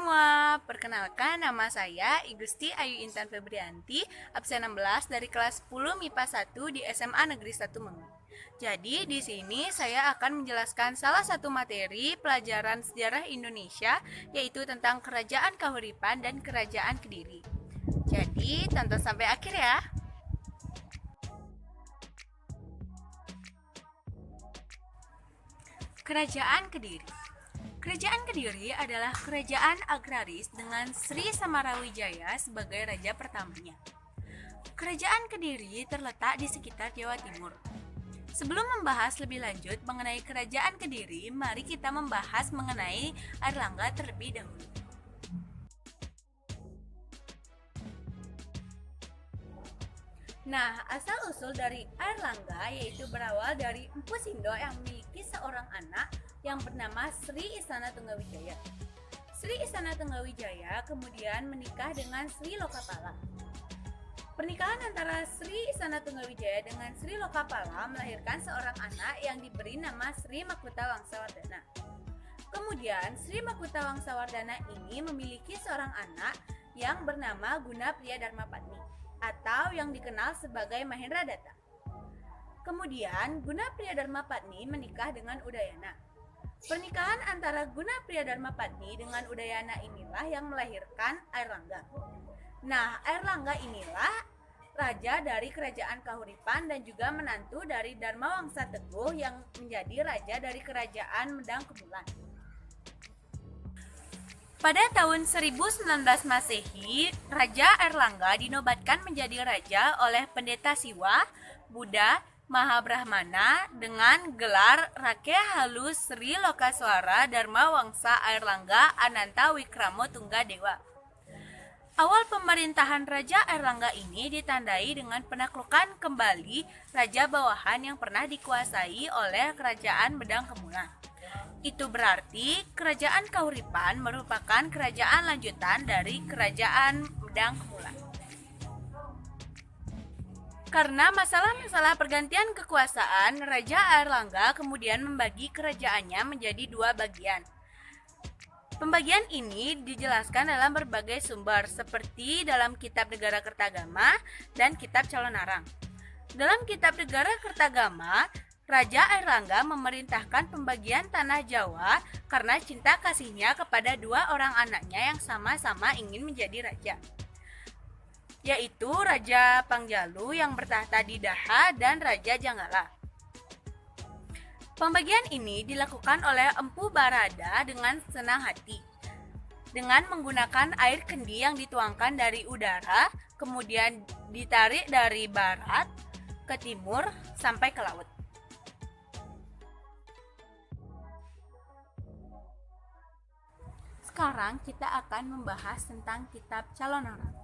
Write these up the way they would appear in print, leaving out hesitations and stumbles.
semua, perkenalkan nama saya Igusti Ayu Intan Febrianti, absen 16 dari kelas 10 MIPA 1 di SMA Negeri 1 Mengun. Jadi di sini saya akan menjelaskan salah satu materi pelajaran sejarah Indonesia, yaitu tentang Kerajaan Kahuripan dan Kerajaan Kediri. Jadi tonton sampai akhir ya. Kerajaan Kediri. Kerajaan Kediri adalah kerajaan agraris dengan Sri Samarawijaya sebagai raja pertamanya. Kerajaan Kediri terletak di sekitar Jawa Timur. Sebelum membahas lebih lanjut mengenai Kerajaan Kediri, mari kita membahas mengenai Airlangga terlebih dahulu. Nah, asal-usul dari Airlangga yaitu berawal dari Empu Sindo yang memiliki seorang anak yang bernama Sri Isana Tunggawijaya. Sri Isana Tunggawijaya kemudian menikah dengan Sri Lokapala. Pernikahan antara Sri Isana Tunggawijaya dengan Sri Lokapala melahirkan seorang anak yang diberi nama Sri Makutha Wangsawardhana. Kemudian Sri Makutha Wangsawardhana ini memiliki seorang anak yang bernama Guna Priya Dharmapatni atau yang dikenal sebagai Mahendradatta. Kemudian Guna Priya Dharmapatni menikah dengan Udayana. Pernikahan antara Guna Priya Dharmapatni dengan Udayana inilah yang melahirkan Airlangga. Nah, Airlangga inilah raja dari Kerajaan Kahuripan dan juga menantu dari Dharma Wangsa Teguh yang menjadi raja dari Kerajaan Medang Kumulan. Pada tahun 1019 Masehi, Raja Airlangga dinobatkan menjadi raja oleh Pendeta Siwa, Buddha, Mahabrahmana dengan gelar Rakya Halus Sri Lokaswara Dharma Wangsa Airlangga Ananta Wikramo Tunggadewa. Awal pemerintahan Raja Airlangga ini ditandai dengan penaklukan kembali raja bawahan yang pernah dikuasai oleh Kerajaan Medang Kumulan. Itu berarti Kerajaan Kahuripan merupakan kerajaan lanjutan dari Kerajaan Medang Kumulan. Karena masalah-masalah pergantian kekuasaan, Raja Airlangga kemudian membagi kerajaannya menjadi dua bagian. Pembagian ini dijelaskan dalam berbagai sumber, seperti dalam Kitab Negara Kertagama dan Kitab Calonarang. Dalam Kitab Negara Kertagama, Raja Airlangga memerintahkan pembagian tanah Jawa karena cinta kasihnya kepada dua orang anaknya yang sama-sama ingin menjadi raja, yaitu Raja Pangjalu yang bertahta di Daha dan Raja Janggala. Pembagian ini dilakukan oleh Empu Barada dengan senang hati, dengan menggunakan air kendi yang dituangkan dari udara, kemudian ditarik dari barat ke timur sampai ke laut. Sekarang kita akan membahas tentang Kitab Calonarang.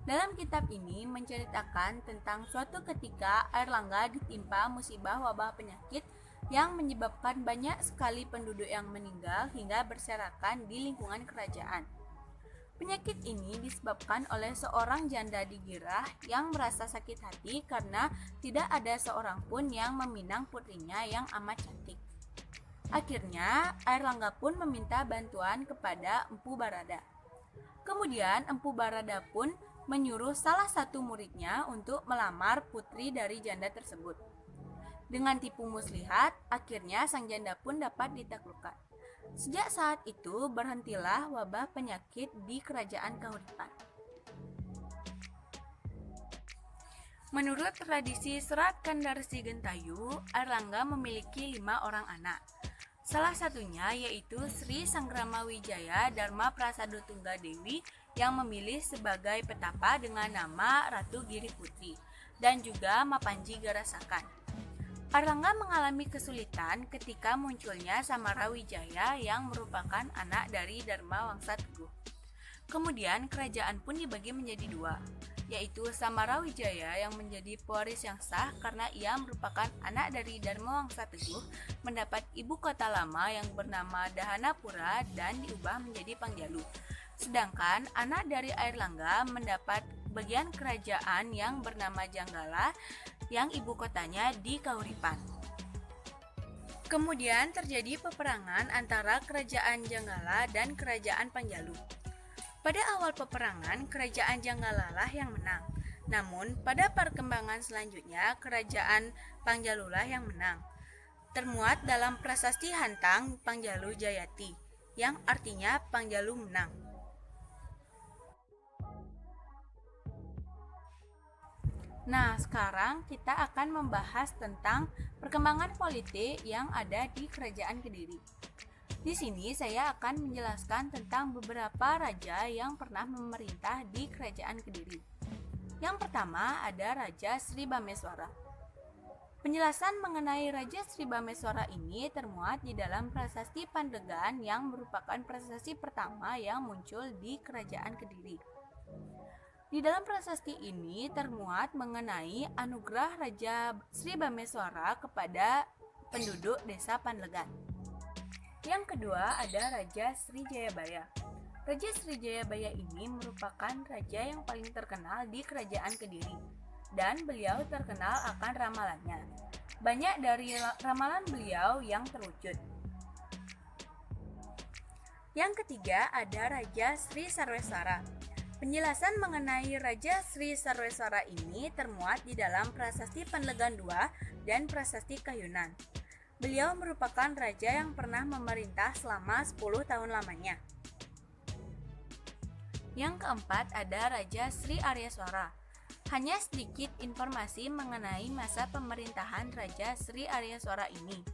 Dalam kitab ini menceritakan tentang suatu ketika Airlangga ditimpa musibah wabah penyakit yang menyebabkan banyak sekali penduduk yang meninggal hingga berserakan di lingkungan kerajaan. Penyakit ini disebabkan oleh seorang janda di Girah yang merasa sakit hati karena tidak ada seorang pun yang meminang putrinya yang amat cantik. Akhirnya Airlangga pun meminta bantuan kepada Empu Barada. Kemudian Empu Barada pun menyuruh salah satu muridnya untuk melamar putri dari janda tersebut. Dengan tipu muslihat, akhirnya sang janda pun dapat ditaklukkan. Sejak saat itu berhentilah wabah penyakit di Kerajaan Kahuripan. Menurut tradisi Serat Kandarsi Gentayu, Airlangga memiliki 5 orang anak. Salah satunya yaitu Sri Sangramawijaya Dharma Prasado Tunggadewi yang memilih sebagai petapa dengan nama Ratu Giri Putri dan juga Mapanji Garasakan. Airlangga mengalami kesulitan ketika munculnya Samarawijaya yang merupakan anak dari Dharma Wangsa Teguh. Kemudian kerajaan pun dibagi menjadi dua, yaitu Samarawijaya yang menjadi pewaris yang sah karena ia merupakan anak dari Dharma Wangsa Teguh, mendapat ibu kota lama yang bernama Dahanapura dan diubah menjadi Pangjalu. Sedangkan anak dari Airlangga mendapat bagian kerajaan yang bernama Janggala yang ibu kotanya di Kahuripan. Kemudian terjadi peperangan antara Kerajaan Janggala dan Kerajaan Pangjalu. Pada awal peperangan, kerajaan Janggala lah yang menang. Namun, pada perkembangan selanjutnya, kerajaan Pangjalu lah yang menang. Termuat dalam prasasti Hantang Pangjalu Jayati, yang artinya Pangjalu menang. Nah, sekarang kita akan membahas tentang perkembangan politik yang ada di Kerajaan Kediri. Di sini saya akan menjelaskan tentang beberapa raja yang pernah memerintah di Kerajaan Kediri. Yang pertama ada Raja Sri Bameswara. Penjelasan mengenai Raja Sri Bameswara ini termuat di dalam prasasti Pandeglang yang merupakan prasasti pertama yang muncul di Kerajaan Kediri. Di dalam prasasti ini termuat mengenai anugerah Raja Sri Bameswara kepada penduduk desa Pandeglang. Yang kedua ada Raja Sri Jayabaya. Raja Sri Jayabaya ini merupakan raja yang paling terkenal di Kerajaan Kediri, dan beliau terkenal akan ramalannya. Banyak dari ramalan beliau yang terwujud. Yang ketiga ada Raja Sri Sarweswara. Penjelasan mengenai Raja Sri Sarweswara ini termuat di dalam Prasasti Pandeglang II dan Prasasti Kayunan. Beliau merupakan raja yang pernah memerintah selama 10 tahun lamanya. Yang keempat ada Raja Sri Aryaswara. Hanya sedikit informasi mengenai masa pemerintahan Raja Sri Aryaswara ini.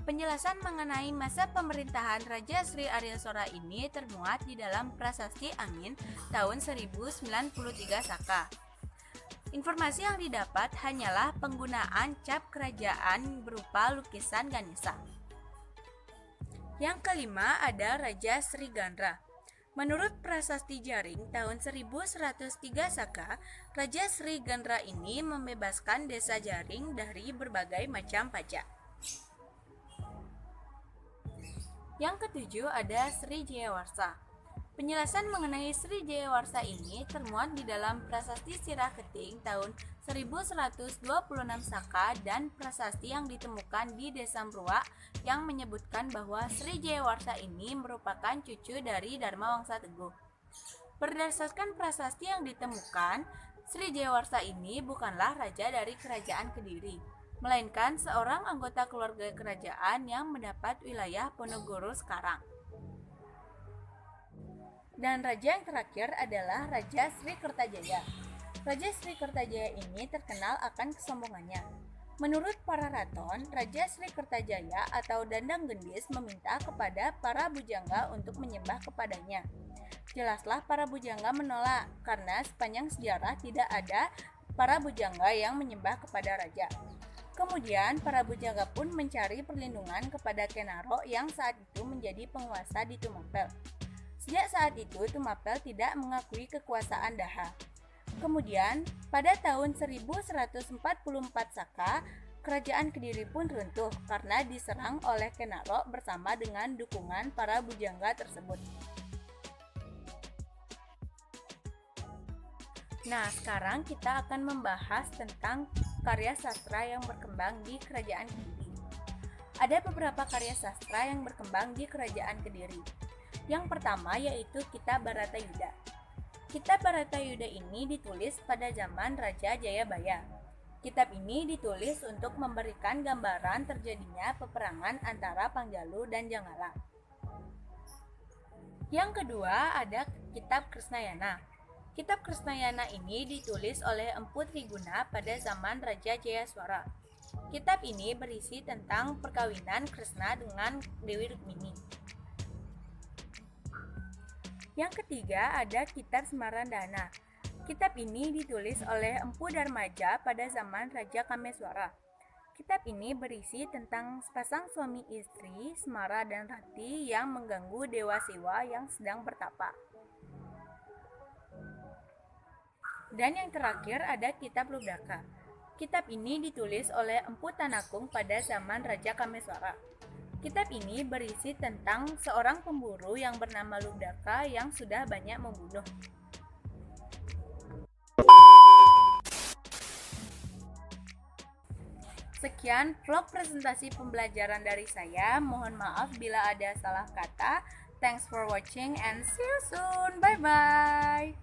Penjelasan mengenai masa pemerintahan Raja Sri Aryaswara ini termuat di dalam Prasasti Angin tahun 1093 Saka. Informasi yang didapat hanyalah penggunaan cap kerajaan berupa lukisan Ganesha. Yang kelima ada Raja Sri Gandra. Menurut Prasasti Jaring tahun 1103 Saka, Raja Sri Gandra ini membebaskan desa Jaring dari berbagai macam pajak. Yang ketujuh ada Sri Jayawarsa. Penjelasan mengenai Sri Jayawarsa ini termuat di dalam Prasasti Sirah Keting tahun 1126 Saka dan prasasti yang ditemukan di Desa Mruak yang menyebutkan bahwa Sri Jayawarsa ini merupakan cucu dari Dharma Wangsa Teguh. Berdasarkan prasasti yang ditemukan, Sri Jayawarsa ini bukanlah raja dari Kerajaan Kediri, melainkan seorang anggota keluarga kerajaan yang mendapat wilayah Ponorogo sekarang. Dan raja yang terakhir adalah Raja Sri Kertajaya. Raja Sri Kertajaya ini terkenal akan kesombongannya. Menurut para raton, Raja Sri Kertajaya atau Dandang Gendis meminta kepada para bujangga untuk menyembah kepadanya. Jelaslah para bujangga menolak, karena sepanjang sejarah tidak ada para bujangga yang menyembah kepada raja. Kemudian para bujangga pun mencari perlindungan kepada Kenaro yang saat itu menjadi penguasa di Tumapel. Sejak saat itu Tumapel tidak mengakui kekuasaan Daha. Kemudian pada tahun 1144 Saka, kerajaan Kediri pun runtuh karena diserang oleh Kenaro bersama dengan dukungan para bujangga tersebut. Nah, sekarang kita akan membahas tentang karya sastra yang berkembang di Kerajaan Kediri. Ada beberapa karya sastra yang berkembang di Kerajaan Kediri. Yang pertama yaitu Kitab Bharatayuda. Kitab Bharatayuda ini ditulis pada zaman Raja Jayabaya. Kitab ini ditulis untuk memberikan gambaran terjadinya peperangan antara Pangjalu dan Janggala. Yang kedua ada Kitab Krisnayana. Kitab Krisnayana ini ditulis oleh Empu Triguna pada zaman Raja Jayaswara. Kitab ini berisi tentang perkawinan Kresna dengan Dewi Rukmini. Yang ketiga ada Kitab Smarandana. Kitab ini ditulis oleh Empu Darmaja pada zaman Raja Kameswara. Kitab ini berisi tentang sepasang suami istri, Smara dan Rati, yang mengganggu Dewa Siwa yang sedang bertapa. Dan yang terakhir ada Kitab Lubdaka. Kitab ini ditulis oleh Empu Tanakung pada zaman Raja Kameswara. Kitab ini berisi tentang seorang pemburu yang bernama Lubdaka yang sudah banyak membunuh. Sekian vlog presentasi pembelajaran dari saya. Mohon maaf bila ada salah kata. Thanks for watching and see you soon. Bye bye.